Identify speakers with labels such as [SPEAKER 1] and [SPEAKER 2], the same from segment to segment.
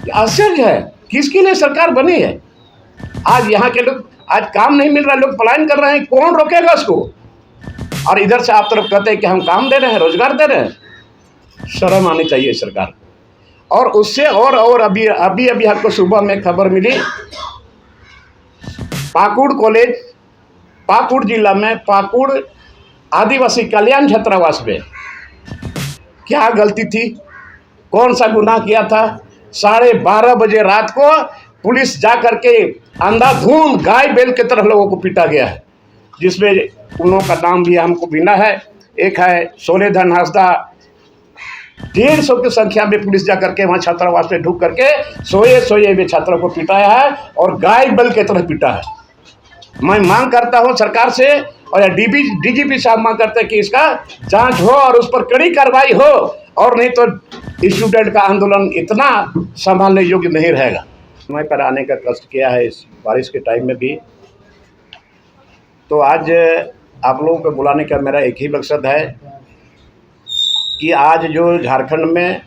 [SPEAKER 1] आश्चर्य है, किसके लिए सरकार बनी है? आज यहाँ के लोग, आज काम नहीं मिल रहा, लोग पलायन कर रहे हैं, कौन रोकेगा उसको? और इधर से आप तरफ कहते हैं कि हम काम दे रहे हैं, रोजगार दे रहे हैं। शर्म आनी चाहिए सरकार। और उससे और अभी अभी अभी आपको सुबह में खबर मिली, पाकुड़ कॉलेज, पाकुड़ जिला में पाकुड़ आदिवासी कल्याण छात्रावास में क्या गलती थी, कौन सा गुनाह किया था? 12:30 बजे रात को पुलिस जा करके अंधाधुंध गाय बैल की तरह लोगों को पीटा गया है, जिसमें उन लोगों का नाम भी हमको बिना है। एक है सोलेधन हांसदा, 150 की संख्या में पुलिस जा करके वहाँ छात्रावास में ढूक करके सोए में छात्रों को पिटाया है और गाय बैल की तरह पीटा है। मैं मांग करता हूँ सरकार से, और डीजीपी साहब मांग करते हैं कि इसका जांच हो और उस पर कड़ी कार्रवाई हो, और नहीं तो स्टूडेंट का आंदोलन इतना संभालने योग्य नहीं रहेगा। समय पर आने का कष्ट किया है इस बारिश के टाइम में भी। तो आज आप लोगों को बुलाने का मेरा एक ही मकसद है कि आज जो झारखंड में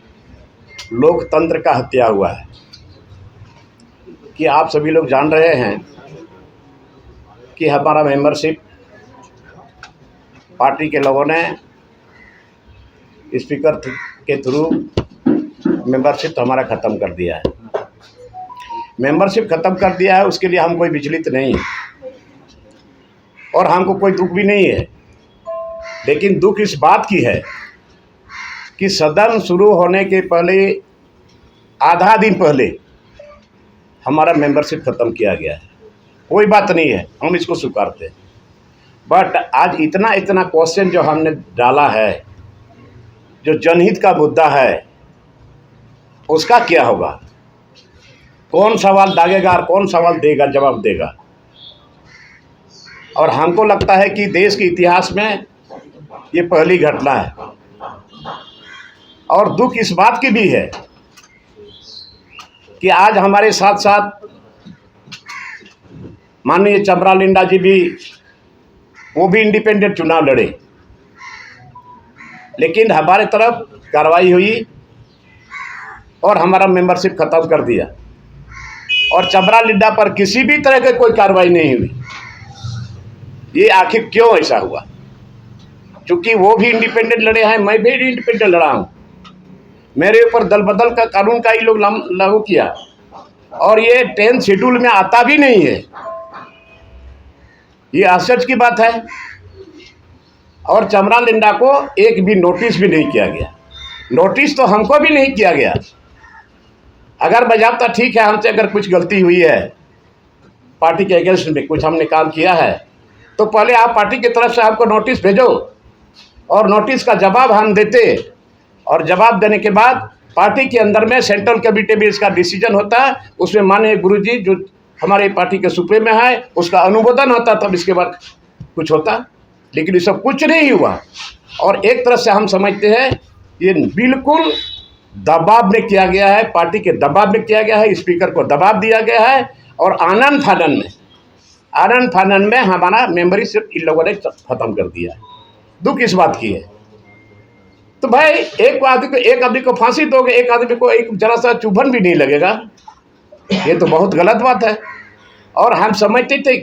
[SPEAKER 1] लोकतंत्र का हत्या हुआ है, कि आप सभी लोग जान रहे हैं कि हमारा मेंबरशिप पार्टी के लोगों ने स्पीकर के थ्रू मेंबरशिप हमारा ख़त्म कर दिया है। मेंबरशिप ख़त्म कर दिया है, उसके लिए हम कोई विचलित नहीं है और हमको कोई दुख भी नहीं है। लेकिन दुख इस बात की है कि सदन शुरू होने के पहले आधा दिन पहले हमारा मेंबरशिप ख़त्म किया गया है। कोई बात नहीं है, हम इसको स्वीकारते हैं। बट आज इतना क्वेश्चन जो हमने डाला है, जो जनहित का मुद्दा है, उसका क्या होगा? कौन सवाल दागेगा और कौन सवाल देगा, जवाब देगा? और हमको लगता है कि देश के इतिहास में ये पहली घटना है। और दुख इस बात की भी है कि आज हमारे साथ साथ माननीय चमरा लिंडा जी भी, वो भी इंडिपेंडेंट चुनाव लड़े, लेकिन हमारे तरफ कार्रवाई हुई और हमारा मेंबरशिप ख़त्म कर दिया, और चमरा लिंडा पर किसी भी तरह की कोई कार्रवाई नहीं हुई। ये आखिर क्यों ऐसा हुआ? क्योंकि वो भी इंडिपेंडेंट लड़े हैं, मैं भी इंडिपेंडेंट लड़ा हूँ। मेरे ऊपर दल बदल का कानून का ही लोग लागू किया, और ये 10 शेड्यूल में आता भी नहीं है। ये आश्चर्य की बात है। और चमरा लिंडा को एक भी नोटिस भी नहीं किया गया। नोटिस तो हमको भी नहीं किया गया। अगर बजाबता ठीक है, हमसे अगर कुछ गलती हुई है, पार्टी के अगेंस्ट में कुछ हमने काम किया है, तो पहले आप पार्टी की तरफ से हमको नोटिस भेजो और नोटिस का जवाब हम देते, और जवाब देने के बाद पार्टी के अंदर में सेंट्रल कमेटी में इसका डिसीजन होता है, उसमें माननीय गुरुजी जो हमारे पार्टी के सुप्रीम है उसका अनुमोदन होता, तब इसके बाद कुछ होता। लेकिन ये सब कुछ नहीं हुआ। और एक तरह से हम समझते हैं ये बिल्कुल दबाव में किया गया है, पार्टी के दबाव में किया गया है, स्पीकर को दबाव दिया गया है, और आनंद फानन में हमारा मेंबरशिप इन लोगों ने ख़त्म कर दिया है। दुख इस बात की है। तो भाई एक आदमी को फांसी दोगे, एक आदमी को एक जरा सा चुभन भी नहीं लगेगा, ये तो बहुत गलत बात है। और हम समझते थे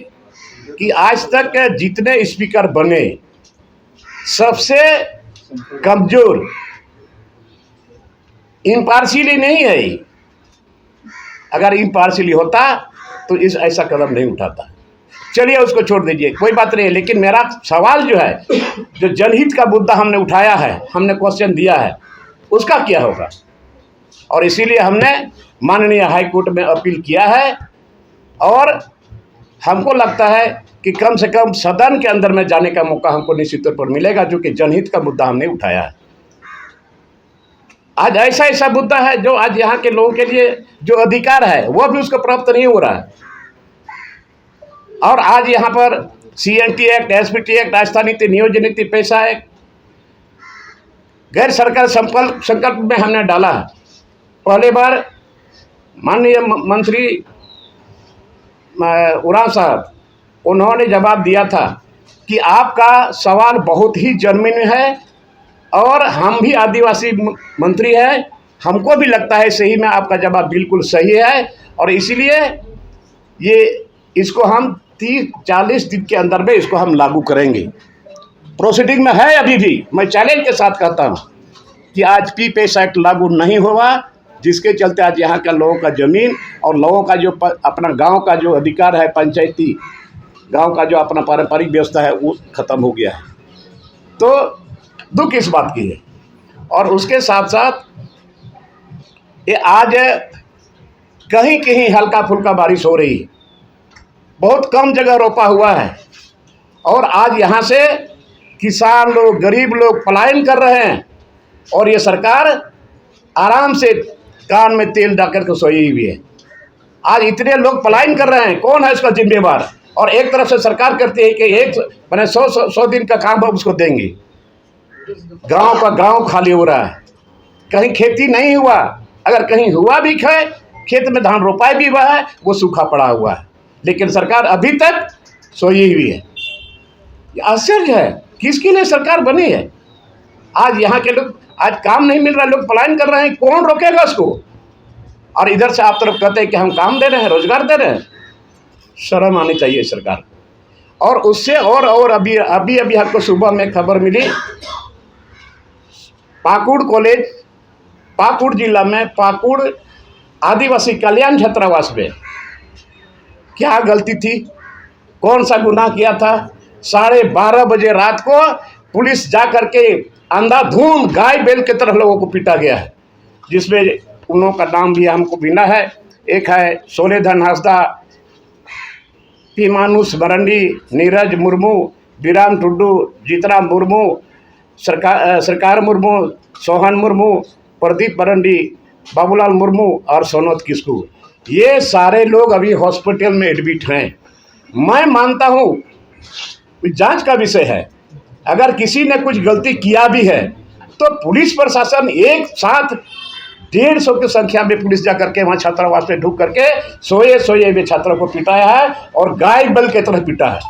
[SPEAKER 1] कि आज तक जितने स्पीकर बने, सबसे कमजोर इम्पार्शियली नहीं है। अगर इम्पार्शियली होता तो ऐसा कदम नहीं उठाता। चलिए उसको छोड़ दीजिए, कोई बात नहीं है। लेकिन मेरा सवाल जो है, जो जनहित का मुद्दा हमने उठाया है, हमने क्वेश्चन दिया है, उसका क्या होगा? और इसीलिए हमने माननीय हाई कोर्ट में अपील किया है, और हमको लगता है कि कम से कम सदन के अंदर में जाने का मौका हमको निश्चित तौर पर मिलेगा, जो कि जनहित का मुद्दा हमने उठाया है। आज ऐसा मुद्दा है जो आज यहाँ के लोगों के लिए जो अधिकार है वो भी उसको प्राप्त नहीं हो रहा है। और आज यहाँ पर CNT एक्ट, SPT एक्ट, आस्था नीति, नियोजन नीति, पैसा एक्ट, गैर सरकार संकल्प में हमने डाला है। पहले बार माननीय मंत्री उरांव साहब, उन्होंने जवाब दिया था कि आपका सवाल बहुत ही जर्मिन है, और हम भी आदिवासी मंत्री हैं, हमको भी लगता है सही में आपका जवाब बिल्कुल सही है, और इसीलिए ये इसको हम 30-40 दिन के अंदर में इसको हम लागू करेंगे। प्रोसीडिंग में है अभी भी। मैं चैलेंज के साथ कहता हूँ कि आज पीपीएस एक्ट लागू नहीं हुआ, जिसके चलते आज यहाँ का लोगों का ज़मीन और लोगों का जो अपना गांव का जो अधिकार है, पंचायती गांव का जो अपना पारंपरिक व्यवस्था है, वो ख़त्म हो गया है। तो दुख इस बात की है। और उसके साथ साथ ये आज कहीं कहीं हल्का फुल्का बारिश हो रही है, बहुत कम जगह रोपा हुआ है, और आज यहाँ से किसान लोग, गरीब लोग पलायन कर रहे हैं, और ये सरकार आराम से कान में तेल डालकर के सोई हुई है। आज इतने लोग पलायन कर रहे हैं, कौन है इसका जिम्मेवार? और एक तरफ से सरकार करती है कि एक मैंने 100 दिन का काम उसको देंगे। गांव का गांव खाली हो रहा है, कहीं खेती नहीं हुआ, अगर कहीं हुआ भी है, खेत में धान रोपाई भी हुआ है, वो सूखा पड़ा हुआ है, लेकिन सरकार अभी तक सोई हुई है। ये आश्चर्य है, किसके लिए सरकार बनी है? आज यहाँ के लोग, आज काम नहीं मिल रहा, लोग पलायन कर रहे हैं, कौन रोकेगा उसको? और इधर से आप तरफ कहते हैं कि हम काम दे रहे हैं, रोजगार दे रहे हैं। शर्म आनी चाहिए सरकार। और उससे और अभी आपको सुबह में खबर मिली, पाकुड़ कॉलेज, पाकुड़ जिला में पाकुड़ आदिवासी कल्याण छात्रावास में क्या गलती थी, कौन सा गुनाह किया था? 12:30 बजे रात को पुलिस जा करके अंधाधुंध गाय बैल की तरह लोगों को पीटा गया है, जिसमें उन लोगों का नाम भी हमको बिना है। एक है सोलेधन हांसदा, पीमानुस मरंडी, नीरज मुर्मू, बिराम टुड्डू, जीतराम मुर्मू, सरकार मुर्मू, सोहन मुर्मू, प्रदीप मरंडी, बाबूलाल मुर्मू और सोनोत किस्कू। ये सारे लोग अभी हॉस्पिटल में एडमिट हैं। मैं मानता हूँ जांच का विषय है, अगर किसी ने कुछ गलती किया भी है तो पुलिस प्रशासन एक साथ 150 की संख्या में पुलिस जा करके वहाँ छात्रावास में ढूक करके सोए हुए छात्रों को पिटाया है और गाय बैल की तरह पीटा है।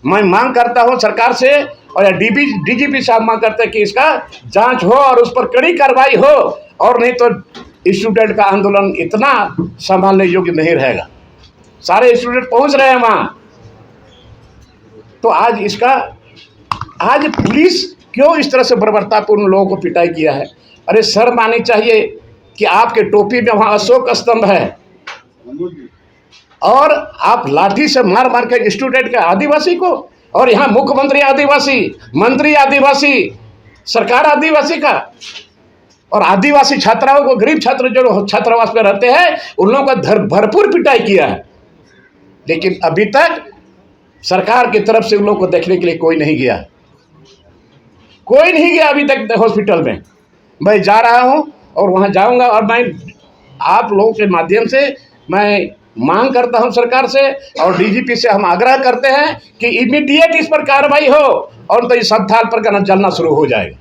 [SPEAKER 1] मैं मांग करता हूँ सरकार से, और डीजीपी साहब मांग करते हैं कि इसका जांच हो और उस पर कड़ी कार्रवाई हो, और नहीं तो स्टूडेंट का आंदोलन इतना संभालने योग्य नहीं रहेगा। सारे स्टूडेंट पहुंच रहे हैं वहाँ। तो आज पुलिस क्यों इस तरह से बर्बरतापूर्ण लोगों को पिटाई किया है? अरे शर्म आनी चाहिए कि आपके टोपी में वहाँ अशोक स्तंभ है और आप लाठी से मार मार के स्टूडेंट के आदिवासी को, और यहाँ मुख्यमंत्री आदिवासी, मंत्री आदिवासी, सरकार आदिवासी का, और आदिवासी छात्राओं को, गरीब छात्र जो छात्रावास में रहते हैं, उन लोगों का भरपूर पिटाई किया है। लेकिन अभी तक सरकार की तरफ से उन लोगों को देखने के लिए कोई नहीं गया, कोई नहीं गया अभी तक हॉस्पिटल में। मैं जा रहा हूं और वहां जाऊंगा, और मैं आप लोगों के माध्यम से मैं मांग करता हूं सरकार से, और डीजीपी से हम आग्रह करते हैं कि इमीडिएट इस पर कार्रवाई हो, और तो इस सब थाल पर जलना शुरू हो जाएगा।